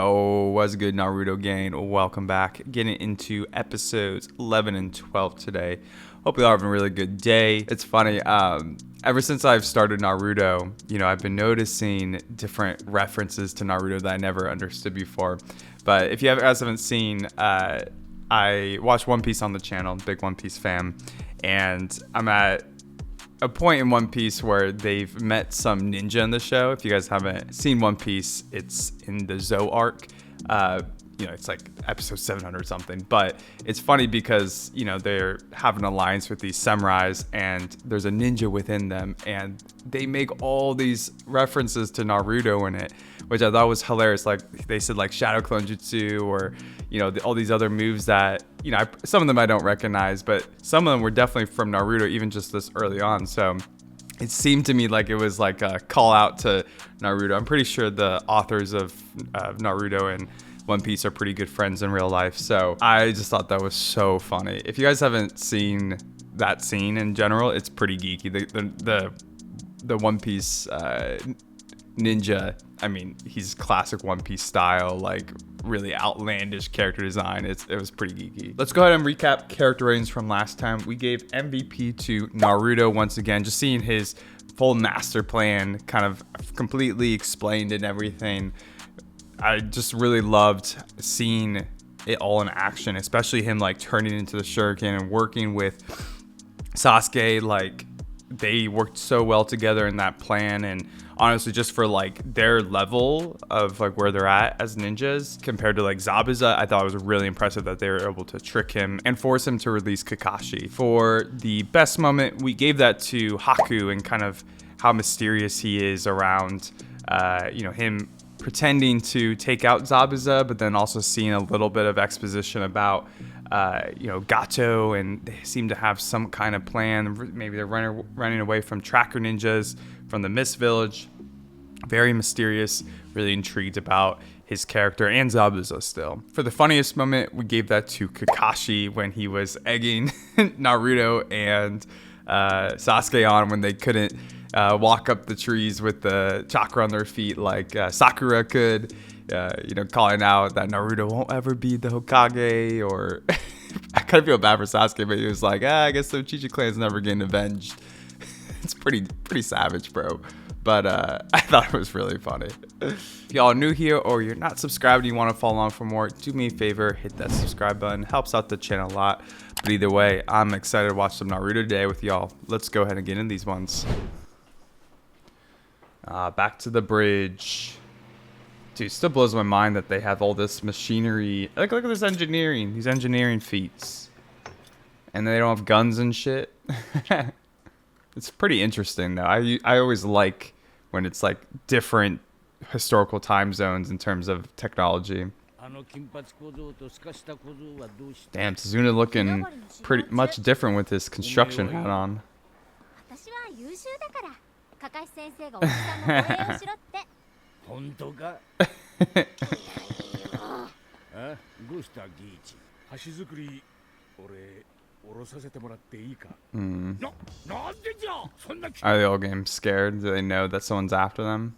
Yo, what's good, Naruto gang? Welcome back. Getting into episodes 11 and 12 today. Hope you all having a really good day. It's funny, ever since I've started Naruto, I've been noticing different references to Naruto that I never understood before. But if you guys haven't seen, I watch One Piece on the channel, big One Piece fan, and I'm at a point in One Piece where they've met some ninja in the show. If you guys haven't seen One Piece, it's in the Zou arc. It's like episode 700 something. But it's funny because, they're having an alliance with these samurais and there's a ninja within them. And they make all these references to Naruto in it, which I thought was hilarious. Like they said like Shadow Clone Jutsu or, all these other moves that, some of them I don't recognize, but some of them were definitely from Naruto, even just this early on. So it seemed to me like it was like a call out to Naruto. I'm pretty sure the authors of Naruto and One Piece are pretty good friends in real life. So I just thought that was so funny. If you guys haven't seen that scene in general, it's pretty geeky. The One Piece ninja, I mean, he's classic One Piece style, like really outlandish character design. It was pretty geeky. Let's go ahead and recap character ratings from last time. We gave MVP to Naruto once again, just seeing his full master plan kind of completely explained and everything. I just really loved seeing it all in action, especially him like turning into the Shuriken and working with Sasuke. Like they worked so well together in that plan, and honestly, just for like their level of like where they're at as ninjas compared to like Zabuza, I thought it was really impressive that they were able to trick him and force him to release Kakashi. For the best moment, we gave that to Haku and kind of how mysterious he is around, him pretending to take out Zabuza, but then also seeing a little bit of exposition about Gato, and they seem to have some kind of plan. Maybe they're running away from tracker ninjas from the Mist Village. Very mysterious, really intrigued about his character and Zabuza still. For the funniest moment, we gave that to Kakashi when he was egging Naruto and Sasuke on when they couldn't walk up the trees with the chakra on their feet like Sakura could. Calling out that Naruto won't ever be the Hokage, or I kind of feel bad for Sasuke, but he was like, I guess the Uchiha clan's never getting avenged. It's pretty savage, bro. But I thought it was really funny. If y'all are new here or you're not subscribed and you want to follow along for more, do me a favor, hit that subscribe button. Helps out the channel a lot. But either way, I'm excited to watch some Naruto today with y'all. Let's go ahead and get in these ones. Back to the bridge. Dude, it still blows my mind that they have all this machinery. Look at this engineering. These engineering feats. And they don't have guns and shit. It's pretty interesting, though. I always like when it's like different historical time zones in terms of technology. Damn, Tazuna looking pretty much different with his construction hat on. Are they all getting scared? Do they know that someone's after them?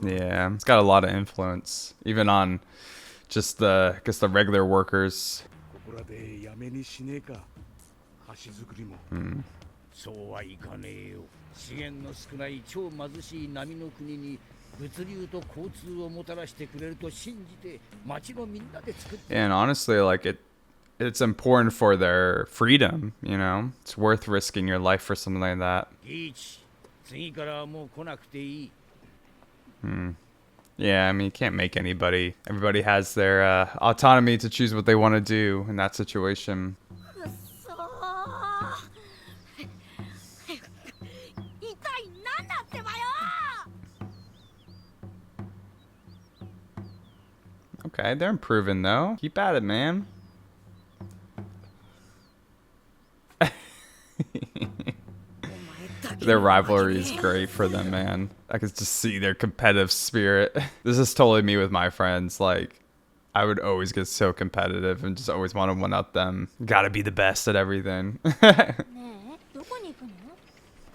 Yeah, it's got a lot of influence, even on just the regular workers. And honestly, like it's important for their freedom, It's worth risking your life for something like that. Yeah, I mean, you can't make anybody. Everybody has their autonomy to choose what they want to do in that situation. Okay, they're improving though. Keep at it, man. Their rivalry is great for them, man. I could just see their competitive spirit. This is totally me with my friends. Like, I would always get so competitive and just always want to one-up them. Gotta be the best at everything.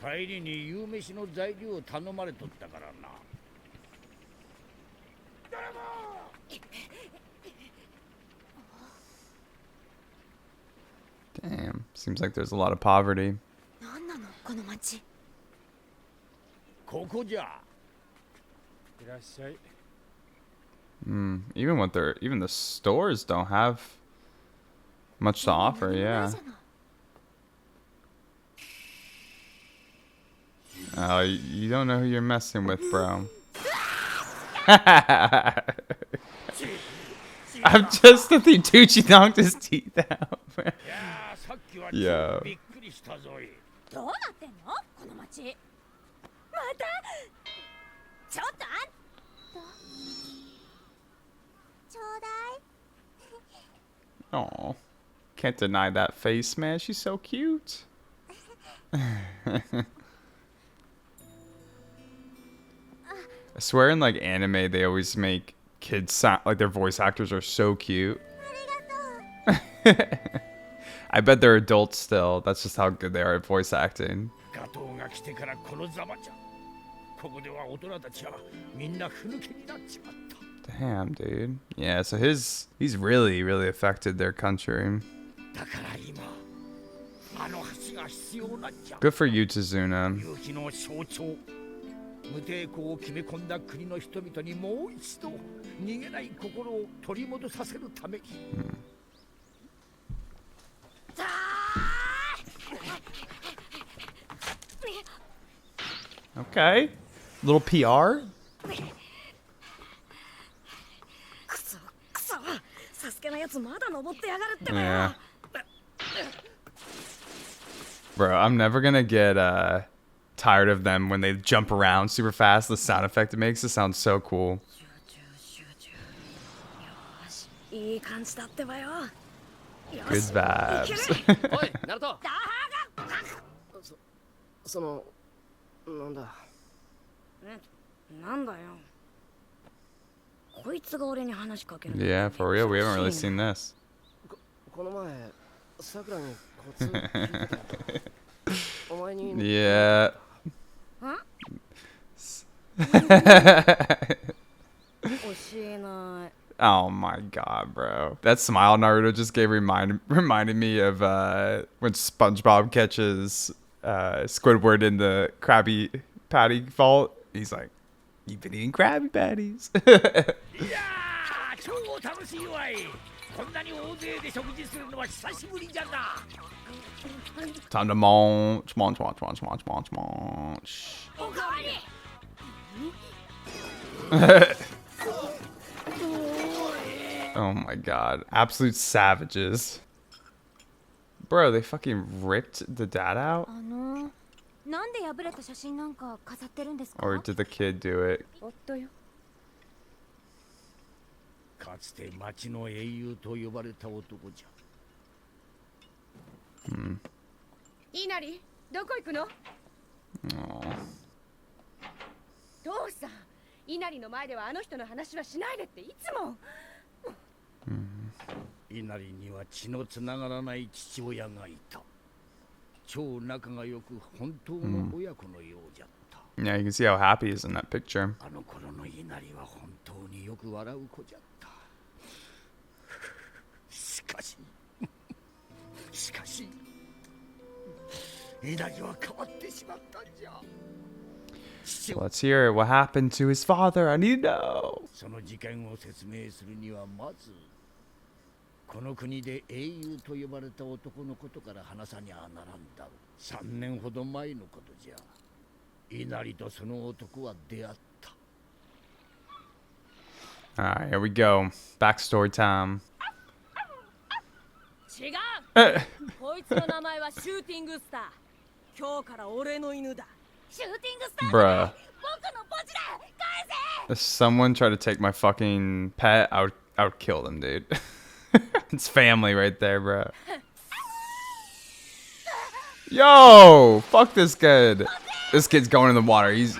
帰りに夕飯の材料を頼まれとったからな。Damn, seems like there's a lot of poverty. なんなのこの町。ここじゃ。いらっしゃい。Even the stores don't have much to offer, yeah. Oh, you don't know who you're messing with, bro. I'm just that the Tucci knocked his teeth out. Yo. どうなってんのこの町。またちょっとあんたちょうだい。 Oh, can't deny that face, man. She's so cute. I swear in like anime they always make kids sound like their voice actors are so cute. I bet they're adults still. That's just how good they are at voice acting. Damn, dude. Yeah, so he's really, really affected their country. Good for you, Tazuna. 無抵抗を決め込んだ国の人々にもう一度逃げない心を取り戻させるために。Okay. Little PR? くそくそ、サスケのやつまだ登ってやがるってばよ。 Yeah. Bro, I'm never gonna get tired of them when they jump around super fast. The sound effect it makes, it sounds so cool. いい感じだってばよ。 Good vibes. おい、ナルト。そのなんだ。なんだよ。こいつが俺に話しかける。 Yeah, for real, we haven't really seen this. この前さくらにコツ聞いてたよ。お前に。Yeah. 教えない。 Oh my god, bro. That smile Naruto just reminded me of when SpongeBob catches Squidward in the Krabby Patty vault. He's like, "You've been eating Krabby Patties." Time to munch, munch, munch, munch, munch, munch, munch. Oh my god. Absolute savages. Bro, they fucking ripped the dad out? なんで破れた写真なんか飾ってるんですか? Or did the kid do it? 夫よ。かつて町の英雄と呼ばれた男じゃ。イナリ、どこ行くの? Oh. 父さん、イナリの前ではあの人の話はしないでっていつも。イナリには血のつながらない父親がいた。超仲が良く本当の親子のようじゃった。Yeah, you can see how happy he is in that picture. あの頃のイナリは本当によく笑う子じゃった。しかし、イナリは変わってしまったんじゃ。 Let's hear it. What happened to his father? I need to know. その事件を説明するにはまずこの国で英雄と呼ばれた男のことから話さにゃならんだろう。3年ほど前のことじゃ。イナリとその男は出会った。 Alright, here we go. Backstory time. 違う。こいつの名前はシューティングスター。今日から俺の犬だ。シューティングスター。 Bruh. 僕のポチだ。返せ。 If someone tried to take my fucking pet, I would kill them, dude. It's family right there, bro. Yo, fuck this kid. This kid's going in the water. He's.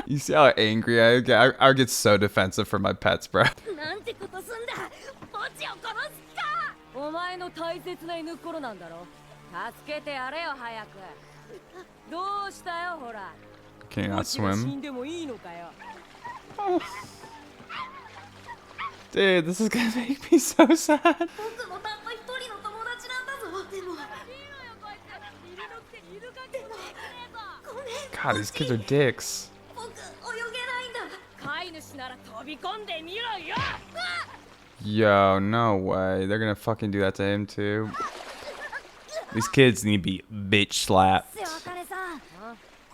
You see how angry I get? I get so defensive for my pets, bro. なんてことすんだ。ポチを殺すか。お前の大切な犬っころなんだろ。助けてやれよ早く。どうしたよほら。 Can you not 死ん swim? でもいいのかよ。 Dude, this is gonna make me so sad. 僕もたった一人の友達なんだぞ。でもごめん。 God, these kids are dicks. 僕泳げないんだ。飼い主なら飛び込んでみろよ。 Yo, no way. They're gonna fucking do that to him too. These kids need to be bitch slapped. せあかねさん、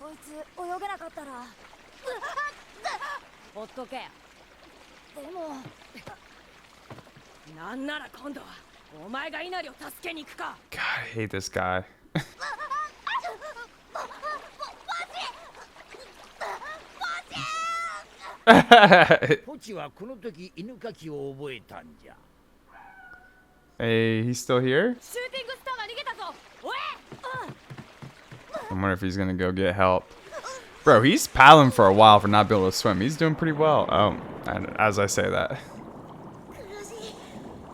こいつ泳げなかったら。ほっとけ。でもなんなら今度はお前が稲荷を助けに行くか。 God, I hate this guy. ポチはこの時犬かきを覚えたんじゃ。 Hey, he's still here? シューティングスターが逃げたぞ。おい。 I wonder if he's gonna go get help. Bro, he's paddling for a while for not being able to swim. He's doing pretty well. Oh, and as I say that. 苦しい。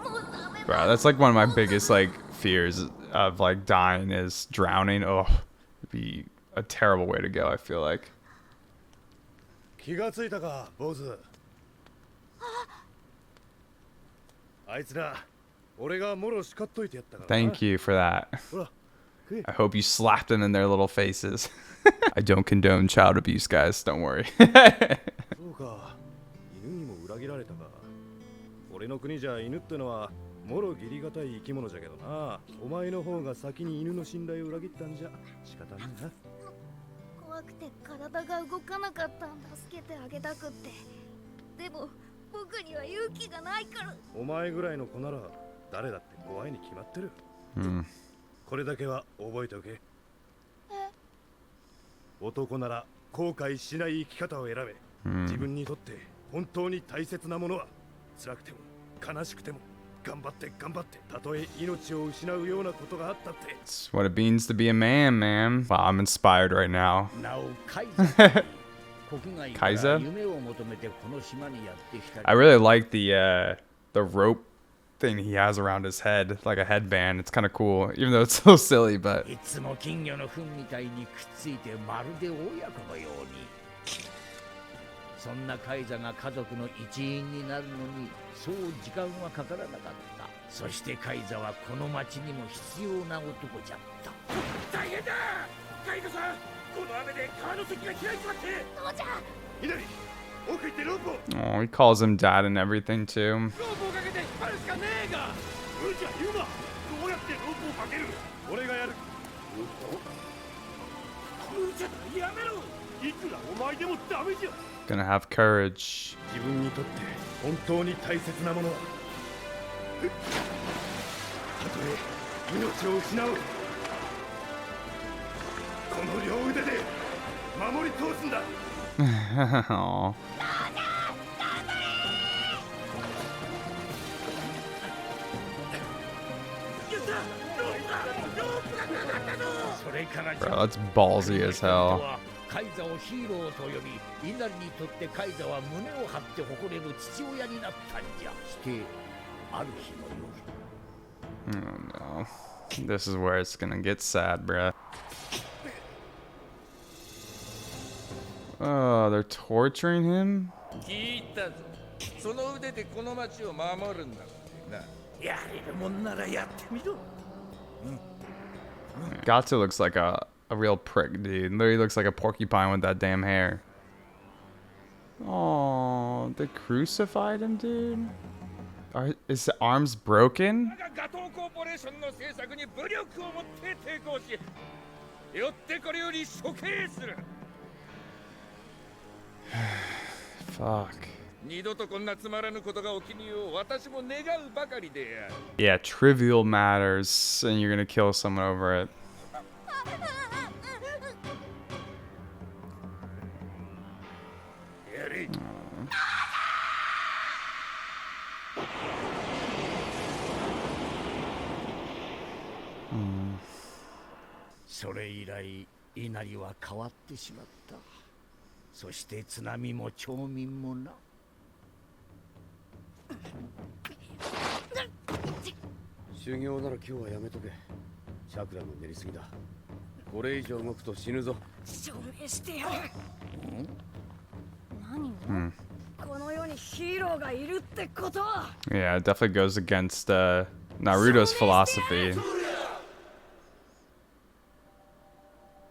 もうダメだ。 Bro, that's like one of my biggest like fears of like dying is drowning. Oh, it'd be a terrible way to go, I feel like. 気がついたか、坊主。あいつら、俺がもろ叱っといてやったからな。 Thank you for that. ほら、食え。 I hope you slapped them in their little faces. I don't condone child abuse, guys. Don't worry. そうか、犬にも裏切られたか。俺の国じゃ犬ってのはもろ義理がたい生き物じゃけどな。お前の方が先に犬の信頼を裏切ったんじゃ仕方ねえな。怖くて体が動かなかったんだ。助けてあげたくって。でも僕には勇気がないから。お前ぐらいの子なら誰だって怖いに決まってる。 Hmm. これだけは覚えておけ。男なら後悔しない生き方を選べ。 Hmm. 自分にとって本当に大切なものは辛くても悲しくても頑張って頑張ってたとえ命を失うようなことがあったって。 It's what it means to be a man, man. Wow, I'm inspired right now. なおカイザ国外から Kaiza? 夢を求めてこの島にやってきた。 I really like the rope thing he has around his head, like a headband. It's kind of cool, even though it's so silly, but いつも金魚の糞みたいにくっついてまるで親子のように。そんなカイザが家族の一員になるのにそう時間はかからなかった。そしてカイザはこの町にも必要な男じゃった。大変だカイザさん、この雨で川の席が開いちまって。父ちゃん。稲荷、奥行ってロープを。 oh, he calls him dad and everything too. ロープをかけて引っ張るしかねえが。無茶言うな。どうやってロープをかける。俺がやる。無茶だ、やめろ。いくらお前でもダメじゃ。 Gonna have courage. 自分にとって本当に大切なものはたとえ命を失おうこの両腕で守り通すんだ。 Aw. それから Bro, that's ballsy as hell. カイザをヒーローと呼び、イナリにとってカイザは胸を張って誇れる父親になったんじゃ。してある日の夜。 Oh no. This is where it's gonna get sad, bruh. Oh, they're torturing him? 聞いたぞ。その腕でこの町を守るんだってな。やれるもんならやってみろ。Gato looks like a real prick, dude. Literally looks like a porcupine with that damn hair. Oh, they crucified him, dude? Are his arms broken? ガトーコーポレーションの政策に武力をもって抵抗し、よってこれより処刑する。 Fuck. 二度とこんなつまらぬことが起きぬよう私も願うばかりである。 Yeah, trivial matters, and you're gonna kill someone over it. Hmm. それ以来、イナリは変わってしまった。そして津波も町民もな。修行なら今日はやめとけ。チャクラの練りすぎだ。これ以上動くと死ぬぞ。証明してやる。何を、Hmm. この世にヒーローがいるってこと。 Yeah, it definitely goes against Naruto's philosophy.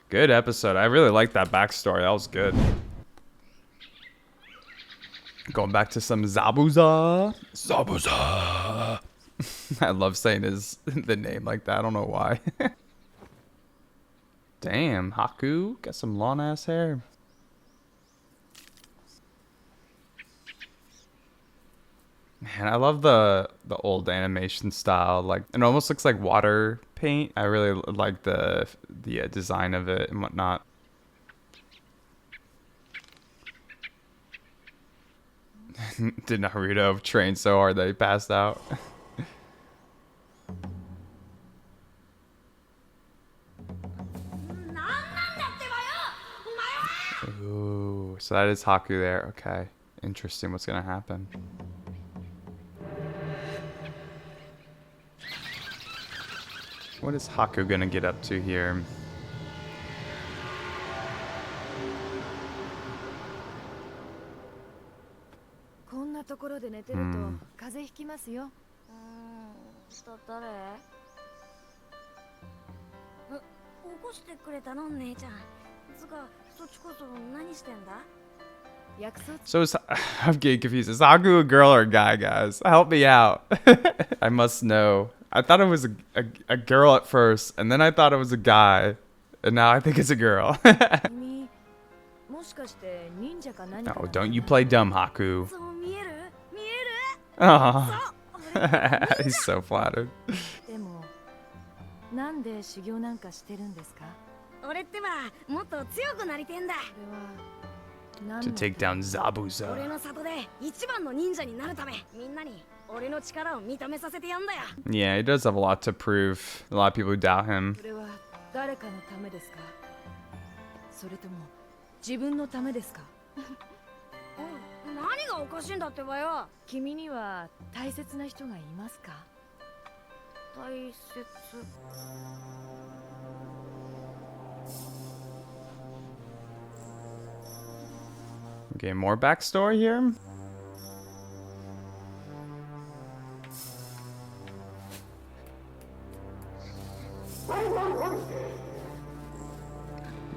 Good episode. I really liked that backstory. That was good. Going back to some Zabuza. Zabuza. I love saying the name like that. I don't know why. Damn, Haku got some long ass hair. Man, I love the old animation style. Like, it almost looks like water paint. I really like the design of it and whatnot. Did Naruto train so hard that he passed out? Ooh, so that is Haku there. Okay, interesting. What's gonna happen? What is Haku gonna get up to here?誰？起こしてくれたの姉ちゃん。つか、そっちこそ何してんだ？ So I'm getting confused. Is Haku a girl or a guy, guys? Help me out. I must know. I thought it was a girl at first, and then I thought it was a guy, and now I think it's a girl. Oh, don't you play dumb, Haku. Oh, he's so flattered. なんで修行なんかしてるんですか？俺ってばもっと強くなりてんだ。 To take down Zabuza. 俺の里で一番の忍者になるため、みんなに俺の力を認めさせてやんだよ。 Yeah, he does have a lot to prove. A lot of people who doubt him. それは誰かのためですか？それとも自分のためですか？何がおかしいんだってばよ。君には大切な人がいますか？大切。 Okay, more backstory here.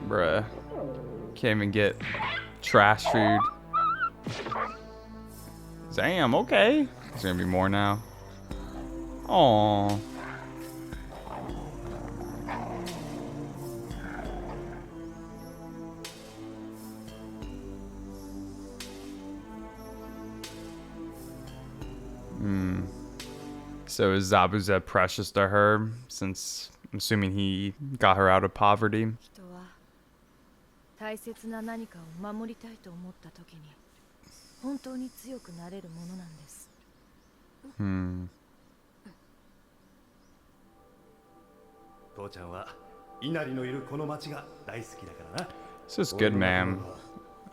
Bruh. Can't even get trash food. Damn, okay. There's gonna be more now. Aww. So is Zabuza precious to her, since I'm assuming he got her out of poverty? 人は大切な何かを守りたいと思った時に本当に強くなれるものなんです。父ちゃんはイナリのいるこの町が大好きだからな。 This is good, man.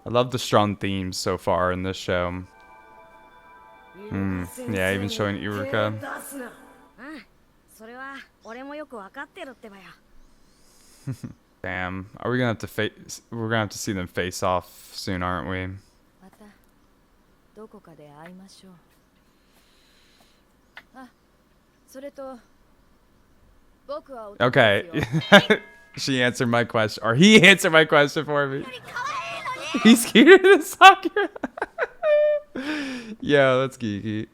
I love the strong themes so far in this show. Yeah, even showing Iruka. それは俺もよくわかってるってばよ。 Damn, are we gonna have to face? We're gonna have to see them face off soon, aren't we? またどこかで会いましょう。あ、それと僕は Okay, she answered my question, or he answered my question for me. He's cuter than Sakura. Yo, that's geeky.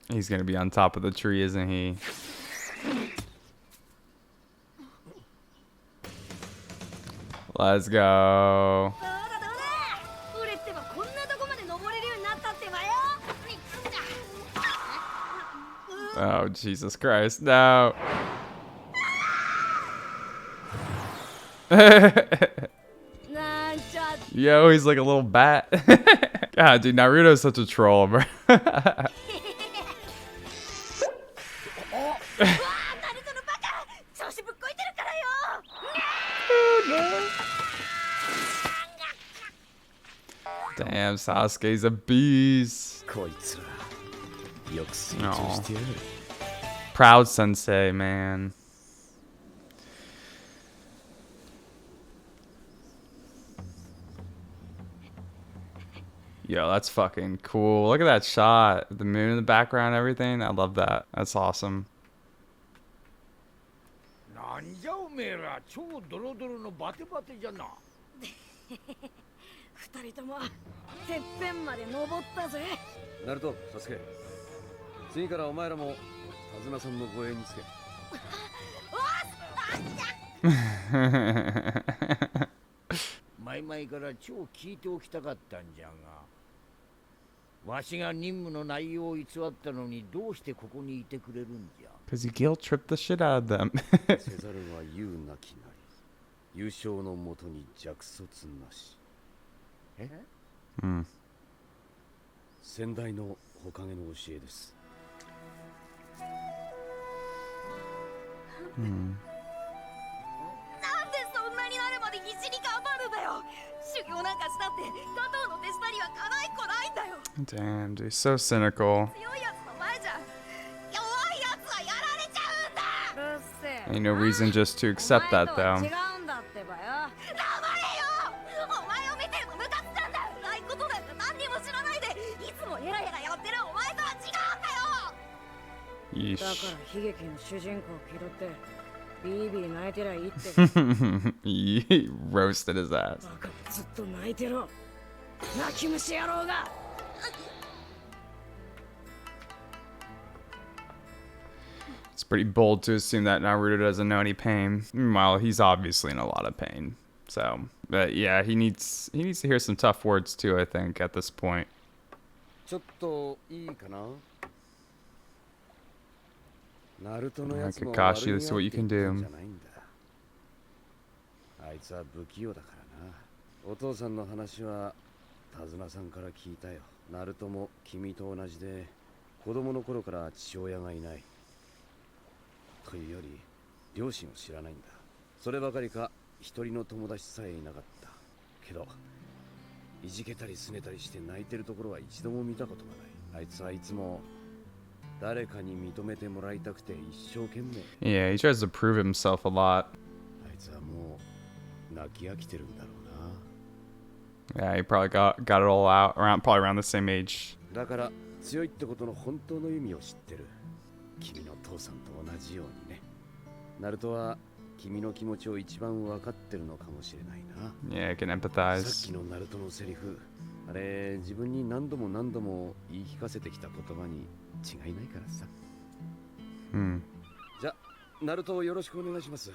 He's gonna be on top of the tree, isn't he? Let's go. Oh, Jesus Christ, no. なんちゃ Yo, he's like a little bat. God, dude, Naruto's such a troll, bro. うわーナルトのバカ調子ぶっこいてるからよ Damn, Sasuke's a beast. こいつらよく成長してやる。 Proud sensei, man. Yo, that's fucking cool. Look at that shot. The moon in the background, everything. I love that. That's awesome. なんじゃおめえら超ドロドロのバテバテじゃな。二人ともてっぺんまで登ったぜナルト、サスケ。次からお前らも手綱さんの護衛につけ。前々から超聞いておきたかったんじゃが、わしが任務の内容を偽ったのにどうしてここにいてくれるんじゃ。 Because you guilt tripped the shit out of them. せざるは言うなきなり。優勝のもとに弱卒なし。Hmm. 先代のほかげの教えです。なんでそんなになるまで必死に頑張るんだよ修行なんかしたって加藤の手下にはかないこないんだよ Damn, dude, so cynical. 強いやつの前じゃ弱いやつはやられちゃうんだうっせえ Ain't no reason just to accept that, お前 though. とは違うんだってばよ黙れよお前を見てもムカつくんだないことなんか何にも知らないでいつもヘラヘラやってるお前とは違うんだよ Yeesh. だから悲劇の主人公を気取ってビービー泣いてりゃいいって He roasted his ass. バカずっと泣いてろ泣き虫野郎が It's pretty bold to assume that Naruto doesn't know any pain. Meanwhile, he's obviously in a lot of pain. So, but yeah, he needs to hear some tough words too, I think, at this point. ちょっといいかな。ナルトのやつも Kakashi, let's see what you can do. じゃないんだ。あいつは不器用だからな。お父さんの話は手綱さんから聞いたよ。ナルトも君と同じで子供の頃から父親がいない。というより両親を知らないんだ。そればかりか一人の友達さえいなかった。けどいじけたり拗ねたりして泣いてるところは一度も見たことがない。あいつはいつも誰かに認めてもらいたくて一生懸命。 Yeah, he tries to prove himself a lot. あいつはもう泣き飽きてるんだろう Yeah, he probably got it all out probably around the same age. な。だから強いってことの本当の意味を知ってる。君の父さんと同じようにね。ナルトは君の気持ちを一番分かってるのかもしれないな。 Yeah, I can さっ empathize. きのナルトのセリフ、あれ自分に何度も何度も言い聞かせてきた言葉に違いないからさ。 Hmm. じゃあナルトをよろしくお願いします。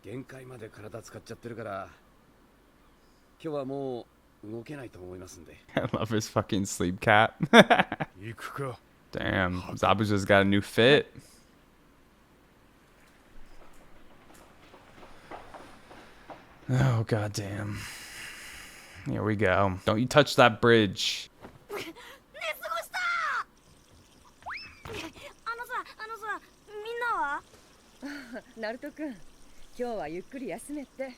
限界まで体使っちゃってるから今日はもう動けないと思いますんで。 I love his fucking sleep cap. 行くか。 Damn, Zabuza's got a new fit. Oh, goddamn. Here we go. Don't you touch that bridge. 寝過ごしたあのさみんなはナルト君、今日はゆっくり休めって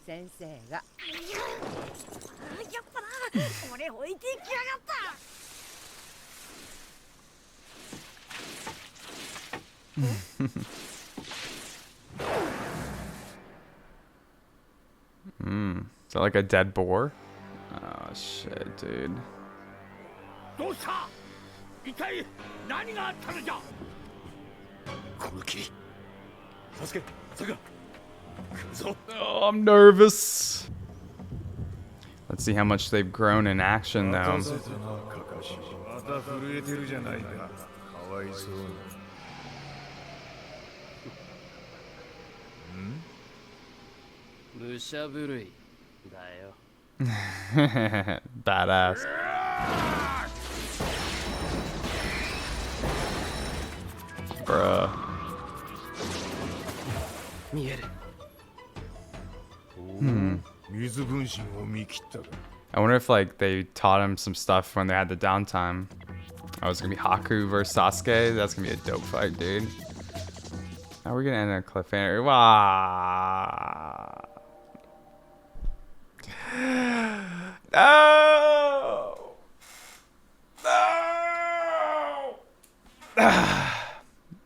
先生が。やっぱな俺置いていきやがった Is that like a dead boar? Oh, shit, dude. どうした一体何があったのじゃ。この霧。サスケ、さくら。来るぞ。 Oh, I'm nervous. Let's see how much they've grown in action, though. また震えてるじゃないか。かわいそうに。武者震いだよ。 Badass. Bruh. 見える。水分身を見切ったか。 I wonder if like they taught him some stuff when they had the downtime. Oh, it's gonna be Haku versus Sasuke. That's gonna be a dope fight, dude. Now we're gonna end on a cliffhanger. Wow. No. No.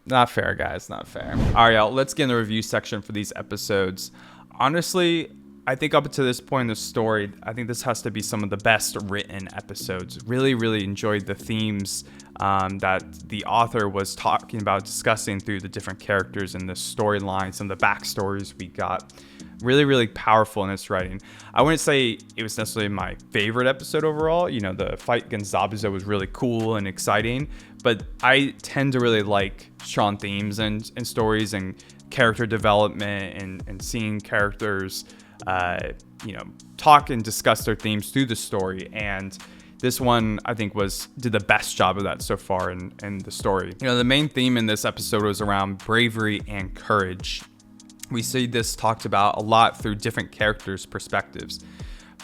Not fair, guys. Not fair. All right, y'all. Let's get in the review section for these episodes. Honestly, I think up to this point in the story, I think this has to be some of the best written episodes. Really, really enjoyed the themes that the author was talking about, discussing through the different characters in the storyline, some of the backstories we got. Really, really powerful in its writing. I wouldn't say it was necessarily my favorite episode overall. You know, the fight against Zabuza was really cool and exciting, but I tend to really like strong themes and stories and character development and seeing characters talk and discuss their themes through the story. And this one, I think, did the best job of that so far in the story. You know, the main theme in this episode was around bravery and courage. We see this talked about a lot through different characters' perspectives.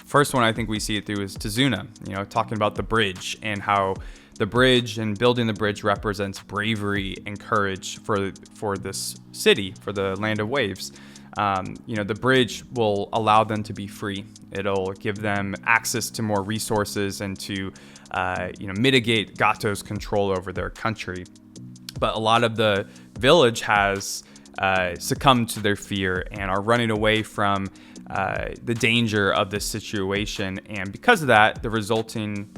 First one I think we see it through is Tazuna, you know, talking about the bridge and how the bridge and building the bridge represents bravery and courage for this city, for the land of waves. The bridge will allow them to be free. It'll give them access to more resources and to, mitigate Gato's control over their country. But a lot of the village has succumbed to their fear and are running away from the danger of this situation. And because of that, the resulting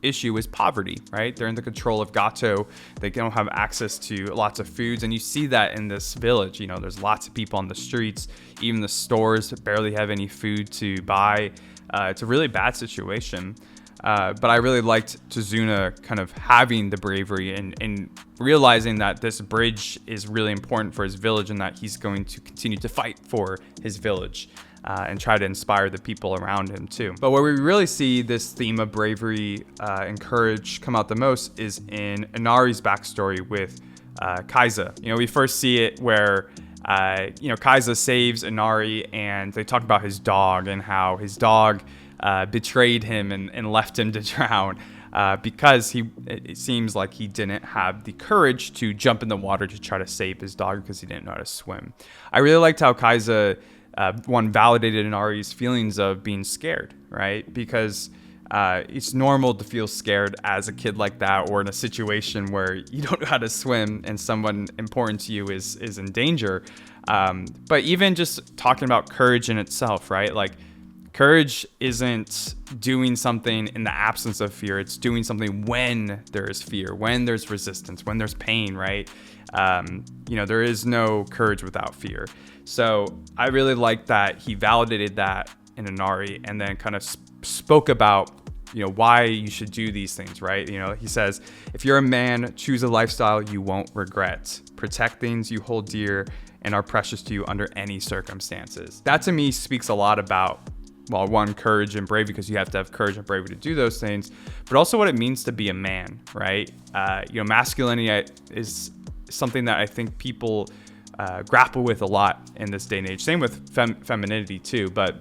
issue is poverty, right? They're in the control of Gato. They don't have access to lots of foods. And you see that in this village. You know, there's lots of people on the streets. Even the stores barely have any food to buy. It's a really bad situation. But I really liked Tazuna kind of having the bravery and realizing that this bridge is really important for his village and that he's going to continue to fight for his village and try to inspire the people around him too. But where we really see this theme of bravery and courage come out the most is in Inari's backstory with Kaiza. You know, we first see it where Kaiza saves Inari and they talk about his dog and how his dog betrayed him and left him to drown because it seems like he didn't have the courage to jump in the water to try to save his dog because he didn't know how to swim. I really liked how Kaiza validated Inari's feelings of being scared, right? Because it's normal to feel scared as a kid like that, or in a situation where you don't know how to swim and someone important to you is in danger. But even just talking about courage in itself, right? Like, courage isn't doing something in the absence of fear. It's doing something when there is fear, when there's resistance, when there's pain, right? There is no courage without fear. So I really like that he validated that in Inari and then kind of spoke about, why you should do these things, right? He says, if you're a man, choose a lifestyle you won't regret. Protect things you hold dear and are precious to you under any circumstances. That to me speaks a lot about, well, one, courage and bravery, because you have to have courage and bravery to do those things, but also what it means to be a man, right? Masculinity is something that I think people grapple with a lot in this day and age. Same with femininity too, but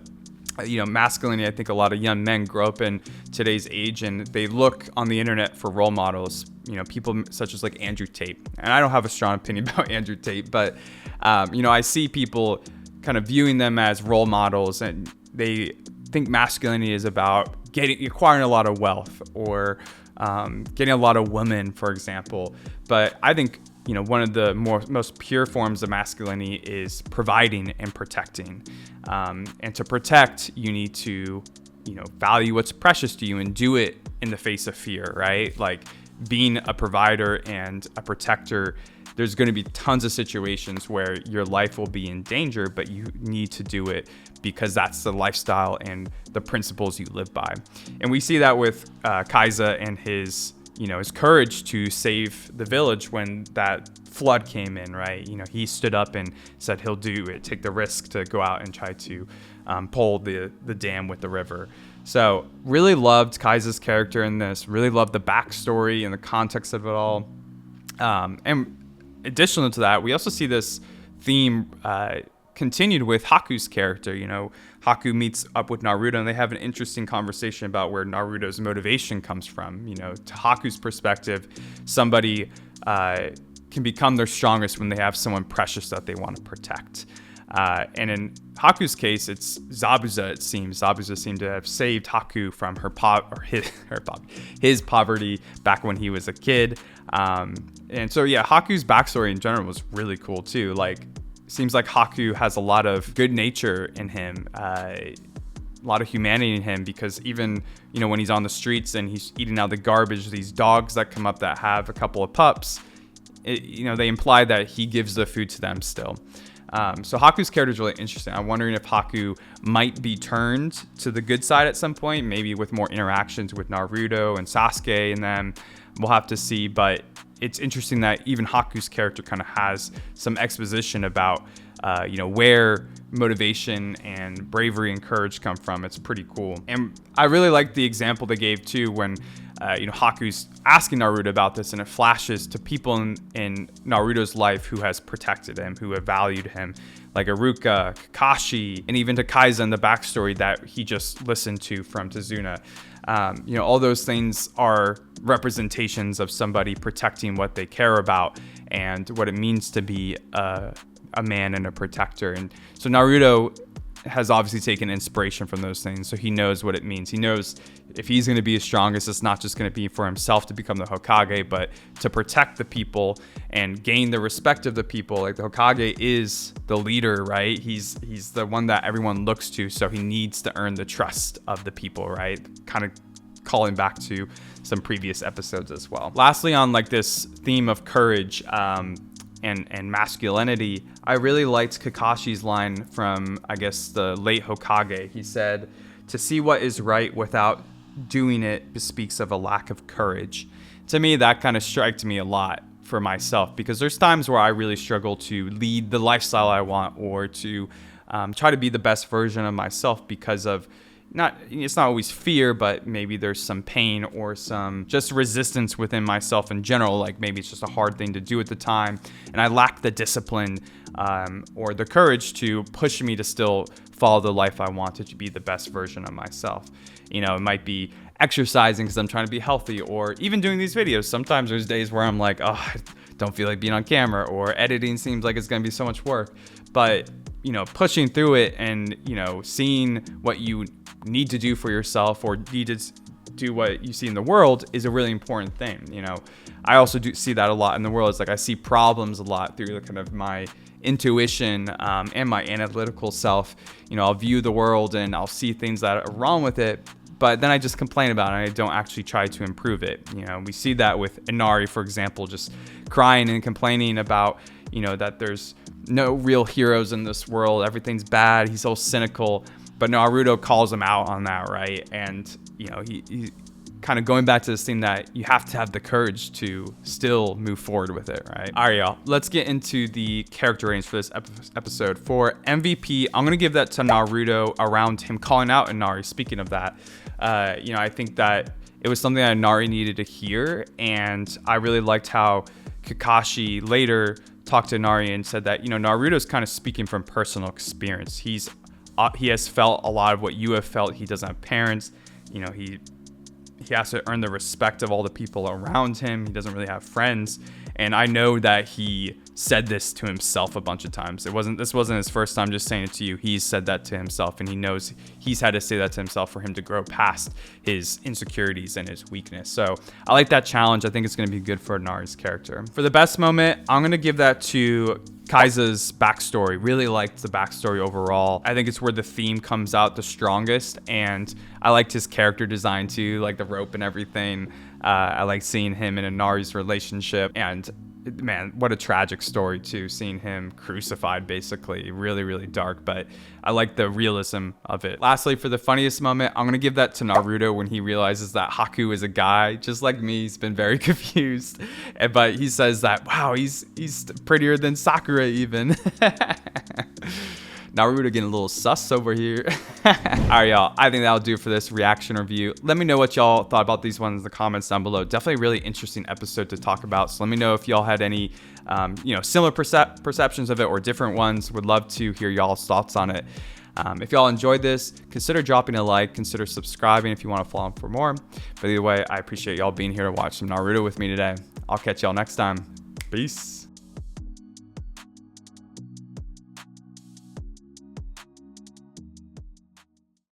masculinity, I think a lot of young men grow up in today's age and they look on the internet for role models, people such as like Andrew Tate. And I don't have a strong opinion about Andrew Tate, but I see people kind of viewing them as role models, and they think masculinity is about acquiring a lot of wealth or getting a lot of women, for example. But I think one of the most pure forms of masculinity is providing and protecting. And to protect, you need to value what's precious to you and do it in the face of fear, right? Like, being a provider and a protector, there's going to be tons of situations where your life will be in danger, but you need to do it because that's the lifestyle and the principles you live by. And we see that with Kaiza and his courage to save the village when that flood came in, right? He stood up and said he'll do it, take the risk to go out and try to pull the dam with the river. So really loved Kaiza's character in this, really loved the backstory and the context of it all. And additional to that, we also see this theme kind continued with Haku's character. Haku meets up with Naruto and they have an interesting conversation about where Naruto's motivation comes from. To Haku's perspective, somebody can become their strongest when they have someone precious that they want to protect. And in Haku's case, it's Zabuza, it seems. Zabuza seemed to have saved Haku from his poverty back when he was a kid. And so, yeah, Haku's backstory in general was really cool, too. Seems like Haku has a lot of good nature in him, a lot of humanity in him, because even, when he's on the streets and he's eating out the garbage, these dogs that come up that have a couple of pups, they imply that he gives the food to them still. So Haku's character is really interesting. I'm wondering if Haku might be turned to the good side at some point, maybe with more interactions with Naruto and Sasuke and them. We'll have to see, but it's interesting that even Haku's character kind of has some exposition about, where motivation and bravery and courage come from. It's pretty cool. And I really like the example they gave too when Haku's asking Naruto about this, and it flashes to people in Naruto's life who has protected him, who have valued him, like Iruka, Kakashi, and even to Kaiza in the backstory that he just listened to from Tazuna. All those things are representations of somebody protecting what they care about and what it means to be a man and a protector. And so Naruto has obviously taken inspiration from those things, so he knows what it means. He knows if he's going to be as strongest, it's not just going to be for himself to become the Hokage, but to protect the people and gain the respect of the people. Like, the Hokage is the leader, right? He's the one that everyone looks to, so he needs to earn the trust of the people, right? Kind of calling back to some previous episodes as well. Lastly, on this theme of courage, and masculinity, I really liked Kakashi's line from, I guess, the late Hokage. He said, "To see what is right without doing it bespeaks of a lack of courage." To me, that kind of struck me a lot for myself, because there's times where I really struggle to lead the lifestyle I want, or to try to be the best version of myself because of it's not always fear, but maybe there's some pain or some just resistance within myself in general. Like, maybe it's just a hard thing to do at the time, and I lack the discipline or the courage to push me to still follow the life I wanted, to be the best version of myself. It might be exercising because I'm trying to be healthy, or even doing these videos. Sometimes there's days where I'm like, oh, I don't feel like being on camera, or editing seems like it's going to be so much work. But, pushing through it and, seeing what you need to do for yourself, or need to do what you see in the world, is a really important thing. I also do see that a lot in the world. It's like I see problems a lot through kind of my intuition and my analytical self. I'll view the world and I'll see things that are wrong with it, but then I just complain about it and I don't actually try to improve it. We see that with Inari, for example, just crying and complaining about, that there's no real heroes in this world. Everything's bad. He's so cynical. But Naruto calls him out on that, right? And, he kind of going back to this thing that you have to have the courage to still move forward with it, right? All right, y'all. Let's get into the character ratings for this episode. For MVP, I'm going to give that to Naruto around him calling out Inari. Speaking of that, I think that it was something that Inari needed to hear. And I really liked how Kakashi later talked to Inari and said that, Naruto's kind of speaking from personal experience. He has felt a lot of what you have felt. He doesn't have parents. He has to earn the respect of all the people around him. He doesn't really have friends. And I know that he said this to himself a bunch of times. This wasn't his first time just saying it to you. He's said that to himself, and he knows he's had to say that to himself for him to grow past his insecurities and his weakness. So I like that challenge. I think it's going to be good for Inari's character. For the best moment, I'm going to give that to Kaiza's backstory. Really liked the backstory overall. I think it's where the theme comes out the strongest, and I liked his character design too, like the rope and everything. I like seeing him and Inari's relationship, and man, what a tragic story too, seeing him crucified basically. Really, really dark, but I like the realism of it. Lastly, for the funniest moment, I'm gonna give that to Naruto when he realizes that Haku is a guy. Just like me, he's been very confused, but he says that, wow, he's prettier than Sakura even. Naruto getting a little sus over here. All right, y'all. I think that'll do for this reaction review. Let me know what y'all thought about these ones in the comments down below. Definitely a really interesting episode to talk about. So let me know if y'all had any, similar perceptions of it or different ones. Would love to hear y'all's thoughts on it. If y'all enjoyed this, consider dropping a like, consider subscribing if you want to follow for more. But either way, I appreciate y'all being here to watch some Naruto with me today. I'll catch y'all next time. Peace.